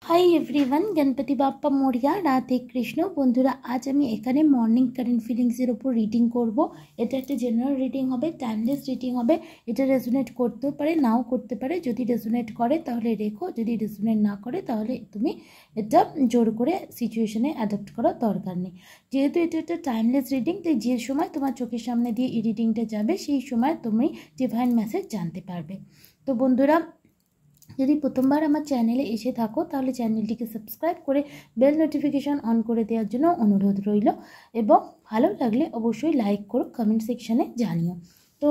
High everyone, Ganpati Bappa Morya, Radhe Krishna. बंधुरा आज आमी एखाने मर्निंग कारेंट फिलिंग्सर ओपर रिडिंग करब। एटा एकटा जेनारेल रिडिंग होबे, टाइमलेस रिडिंग होबे। एटा रेजोनेट करतेও पारे नाও करते पारे। যদি रेजोनेट करे ताहले रेखो, যদি रेजोनेट ना करे ताहले तुमी এটা জোর করে সিচুয়েশনে অ্যাডাপ্ট করার দরকার নেই। যেহেতু এটা একটা টাইমলেস রিডিং, তাই যে সময় তোমার চোখের সামনে দিয়ে এই রিডিংটা যাবে সেই সময় তুমি ডিভাইন মেসেজ জানতে পারবে। তো বন্ধুরা, যদি প্রথমবার আমার চ্যানেলে এসে থাকো তাহলে চ্যানেলটিকে সাবস্ক্রাইব করে বেল নোটিফিকেশন অন করে দেওয়ার জন্য অনুরোধ রইল, এবং ভালো লাগলে অবশ্যই লাইক করো, কমেন্ট সেকশানে জানিও। তো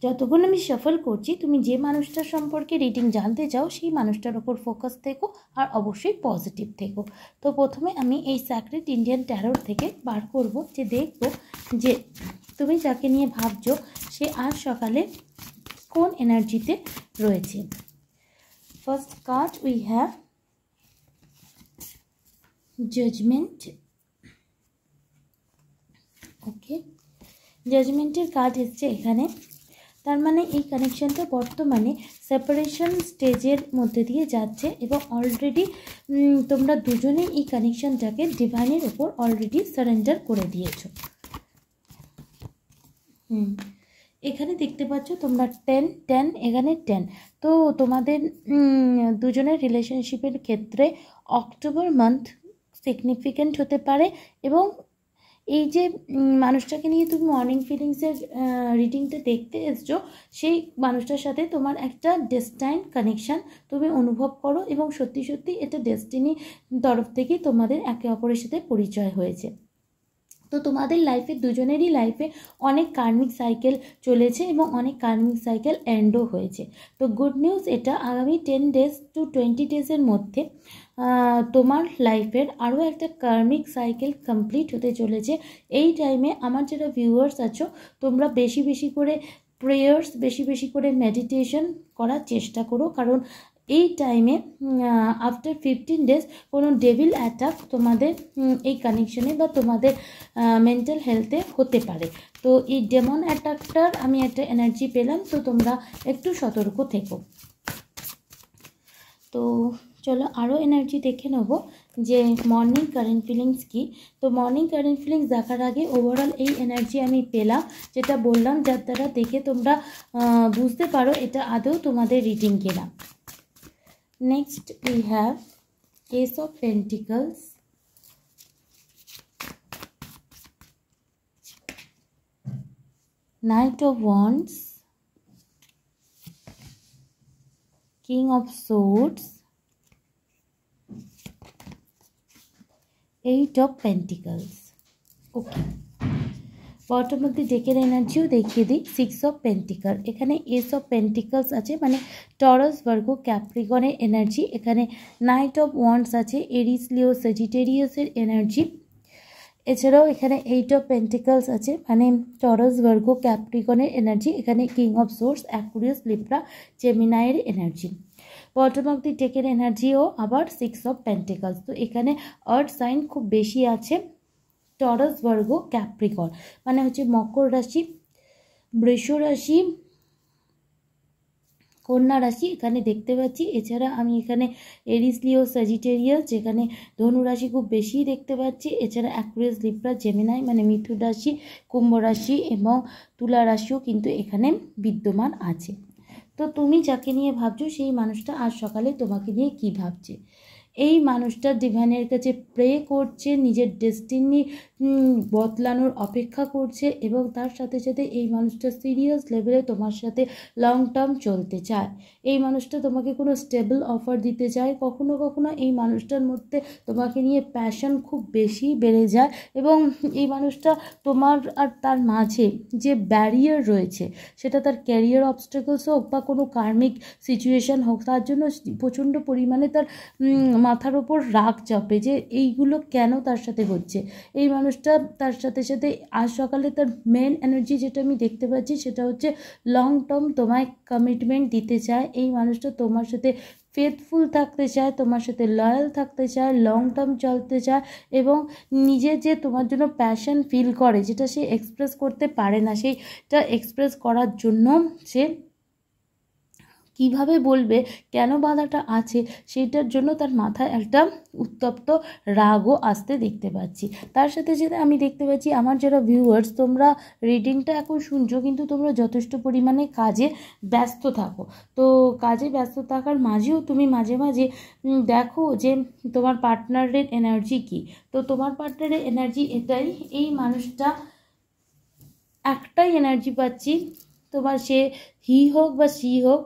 যতক্ষণ আমি সফল করছি, তুমি যে মানুষটার সম্পর্কে রিডিং জানতে চাও সেই মানুষটার ওপর ফোকাস থেকো আর অবশ্যই পজিটিভ থেকো। তো প্রথমে আমি এই স্যাক্রেড ইন্ডিয়ান ট্যারোট থেকে বার করব, যে দেখব যে তুমি যাকে নিয়ে ভাবছো সে আজ সকালে কোন এনার্জিতে রয়েছে। First card we have Judgment. Okay, জাজমেন্টের কার্ড এসছে এখানে। তার মানে এই কানেকশনটা বর্তমানে সেপারেশন স্টেজের মধ্যে দিয়ে যাচ্ছে, এবং অলরেডি তোমরা দুজনেই এই কানেকশনটাকে ডিভাইনের উপর অলরেডি সারেন্ডার করে দিয়েছো। এখানে দেখতে পাচ্ছ তোমরা 10 এখানে 10। তো তোমাদের দুজনের রিলেশনশিপের ক্ষেত্রে অক্টোবর মান্থ সিগনিফিক্যান্ট হতে পারে, এবং এই যে মানুষটাকে নিয়ে তুমি মর্নিং ফিলিংসের রিডিংটা দেখতে এসছো, সেই মানুষটার সাথে তোমার একটা ডেস্টাইন কানেকশান তুমি অনুভব করো, এবং সত্যি সত্যি এটা ডেস্টিনি তরফ থেকেই তোমাদের একে অপরের সাথে পরিচয় হয়েছে। তো তোমাদের লাইফে দুজনেরই লাইফে অনেক কার্মিক সাইকেল চলেছে, এবং অনেক কার্মিক সাইকেল এন্ডও হয়েছে। তো গুড নিউজ, এটা আগামী 10 days to 20 days-এর মধ্যে তোমার লাইফের আরও একটা কার্মিক সাইকেল কমপ্লিট হতে চলেছে। এই টাইমে আমার যারা ভিউয়ার্স আছো, তোমরা বেশি বেশি করে প্রেয়ার্স, বেশি বেশি করে মেডিটেশন করার চেষ্টা করো, কারণ এই টাইমে আফটার 15 days কোনো ডেভিল অ্যাটাক তোমাদের এই কানেকশনে বা তোমাদের মেন্টাল হেলথে হতে পারে। তো এই ডেমন অ্যাটাকটার আমি একটা এনার্জি পেলাম, তো তোমরা একটু সতর্ক থেকো। তো চলো আরও এনার্জি দেখে নেবো যে মর্নিং কারেন্ট ফিলিংস কি। তো মর্নিং কারেন্ট ফিলিংস দেখার আগে ওভারঅল এই এনার্জি আমি পেলাম, যেটা বললাম, যার দ্বারা দেখে তোমরা বুঝতে পারো এটা আদৌ তোমাদের রিডিং কিনা। Next we have Ace of Pentacles, Knight of Wands, King of Swords, Eight of Pentacles. Okay, bottom of the ডেকের এনার্জিও দেখিয়ে দিই। 6 of Pentacles, এখানে এস অফ পেন্টিকলস আছে, মানে টরাস ভার্গো ক্যাপ্রিকনের এনার্জি। এখানে নাইট অফ ওয়ান্ডস আছে, এরিস লিও সেজিটেরিয়াসের এনার্জি। এছাড়াও এখানে 8 of Pentacles আছে, মানে টরাস ভার্গো ক্যাপ্রিকনের এনার্জি। এখানে King of Swords, Aquarius, Libra, জেমিনাইয়ের এনার্জি। বটম অফ দি ডেকের এনার্জিও আবার 6 of Pentacles। তো এখানে আর্থ সাইন খুব বেশি আছে, টরাস ভার্গো ক্যাপ্রিকন, মানে হচ্ছে মকর রাশি, বৃষ রাশি, কন্যা রাশি এখানে দেখতে পাচ্ছি। এছাড়া আমি এখানে এরিস লিও স্যাজিটেরিয়াস, যেখানে ধনু রাশি খুব বেশি দেখতে পাচ্ছি। এছাড়া অ্যাকুয়ারিয়াস, লিব্রা, জেমিনাই মানে মিথুন রাশি, কুম্ভ রাশি এবং তুলা রাশিও কিন্তু এখানে বিদ্যমান আছে। তো তুমি যাকে নিয়ে ভাবছো সেই মানুষটা আজ সকালে তোমাকে নিয়ে কি ভাবছে। এই মানুষটা ডিভাইনের কাছে প্রে করছে, নিজের ডেস্টিনি বদলানোর অপেক্ষা করছে, এবং তার সাথে সাথে এই মানুষটা সিরিয়াস লেভেলে তোমার সাথে লং টার্ম চলতে চায়। এই মানুষটা তোমাকে কোনো স্টেবল অফার দিতে চায়। কখনো কখনো এই মানুষটার মধ্যে তোমাকে নিয়ে প্যাশন খুব বেশি বেড়ে যায়, এবং এই মানুষটা তোমার আর তার মাঝে যে ব্যারিয়ার রয়েছে, সেটা তার ক্যারিয়ার অবস্টাকলস হোক বা কোনো কার্মিক সিচুয়েশান হোক, তার জন্য প্রচণ্ড পরিমাণে তার মাথার ওপর রাগ চাপে যে এইগুলো কেন তার সাথে হচ্ছে। এই মানুষটা তার সাথে সাথে আজ সকালে তার মেন এনার্জি যেটা আমি দেখতে পাচ্ছি, সেটা হচ্ছে লং টার্ম তোমায় কমিটমেন্ট দিতে চায়। এই মানুষটা তোমার সাথে ফেথফুল থাকতে চায়, তোমার সাথে লয়াল থাকতে চায়, লং টার্ম চলতে চায়, এবং নিজে যে তোমার জন্য প্যাশন ফিল করে, যেটা সে এক্সপ্রেস করতে পারে না, সেইটা এক্সপ্রেস করার জন্য সে কিভাবে বলবে, কেন বাধাটা আছে, সেটার জন্য তার মাথায় একটা উত্তপ্ত রাগও আসতে দেখতে পাচ্ছি। তার সাথে সাথে আমি দেখতে পাচ্ছি আমার যারা ভিউয়ার্স, তোমরা রিডিংটা এখন শুনছো, কিন্তু তোমরা যথেষ্ট পরিমাণে কাজে ব্যস্ত থাকো। তো কাজে ব্যস্ত থাকার মাঝেও তুমি মাঝে মাঝে দেখো যে তোমার পার্টনারের এনার্জি কী। তো তোমার পার্টনারের এনার্জি এটাই, এই মানুষটা একটাই এনার্জি পাচ্ছি, তোমার সে হি হোক বা সি হোক,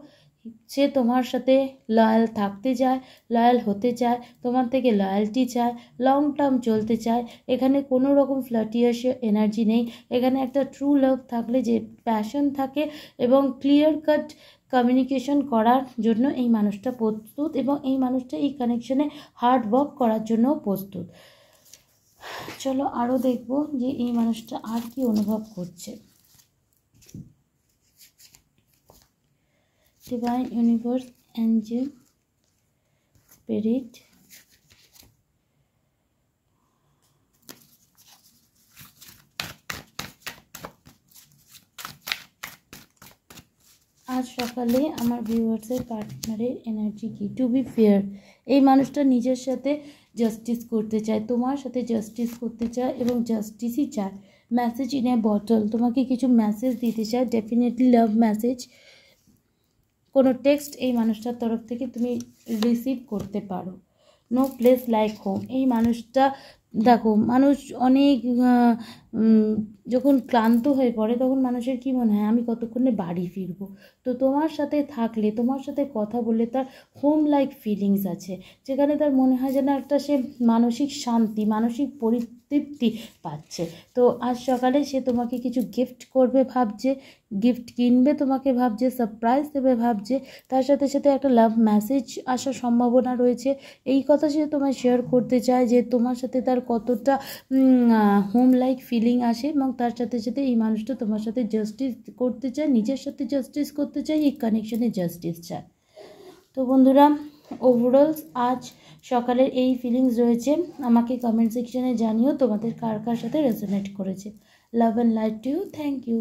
সে তোমার সাথে লয়াল থাকতে চায়, লয়াল হতে চায়, তোমার থেকে লয়ালটি চায়, লং টার্ম চলতে চায়। এখানে কোনো রকম ফ্লার্টিয়াস এনার্জি নেই। এখানে একটা ট্রু লাভ থাকলে যে প্যাশন থাকে এবং ক্লিয়ার কাট কমিউনিকেশন করার জন্য এই মানুষটা প্রস্তুত, এবং এই মানুষটা এই কানেকশনে হার্ড ওয়ার্ক করার জন্য প্রস্তুত। চলো আরও দেখবো যে এই মানুষটা আর কি অনুভব করছে। Divine Universe, Angel, Spirit, আজ সকালে আমার ভিউয়ার্সের পার্টনারের এনার্জি কি? টু বি ফেয়ার, এই মানুষটা নিজের সাথে জাস্টিস করতে চায়, তোমার সাথে জাস্টিস করতে চায় এবং জাস্টিসই চায়। মেসেজ ইন এ বটল, তোমাকে কিছু মেসেজ দিতে চায়, ডেফিনেটলি লাভ মেসেজ। কোনো টেক্সট এই মানুষটার তরফ থেকে তুমি রিসিভ করতে পারো। নো প্লেস লাইক হোম, এই মানুষটা দেখো, মানুষ অনেক যখন ক্লান্ত হয়ে পড়ে তখন মানুষের কি মনে হয়, আমি কতক্ষণে বাড়ি ফিরবো। তো তোমার সাথে থাকলে, তোমার সাথে কথা বললে তার হোম লাইক ফিলিংস আছে, যেখানে তার মনে হয় যেন একটা সে মানসিক শান্তি, মানসিক পরিতৃপ্তি পাচ্ছে। তো আজ সকালে সে তোমাকে কিছু গিফট করবে ভাবছে, গিফট কিনবে তোমাকে ভাবছে, সারপ্রাইজ দেবে ভাবছে। তার সাথে সাথে একটা লাভ মেসেজ আসার সম্ভাবনা রয়েছে। এই কথা সে তোমায় শেয়ার করতে চায় যে তোমার সাথে তার কতটা হোম লাইক ফিলিং আসে, এবং তার সাথে সাথে এই মানুষটা তোমার সাথে জাস্টিস করতে চায়, নিজের সাথে জাস্টিস করতে চায়, এই কানেকশনে জাস্টিস চায়। তো বন্ধুরা, ওভারঅলস আজ সকালের এই ফিলিংস রয়েছে। আমাকে কমেন্ট সেকশনে জানিও তোমাদের কার কার সাথে রেজোনেট করেছে। Love and light to you. Thank you.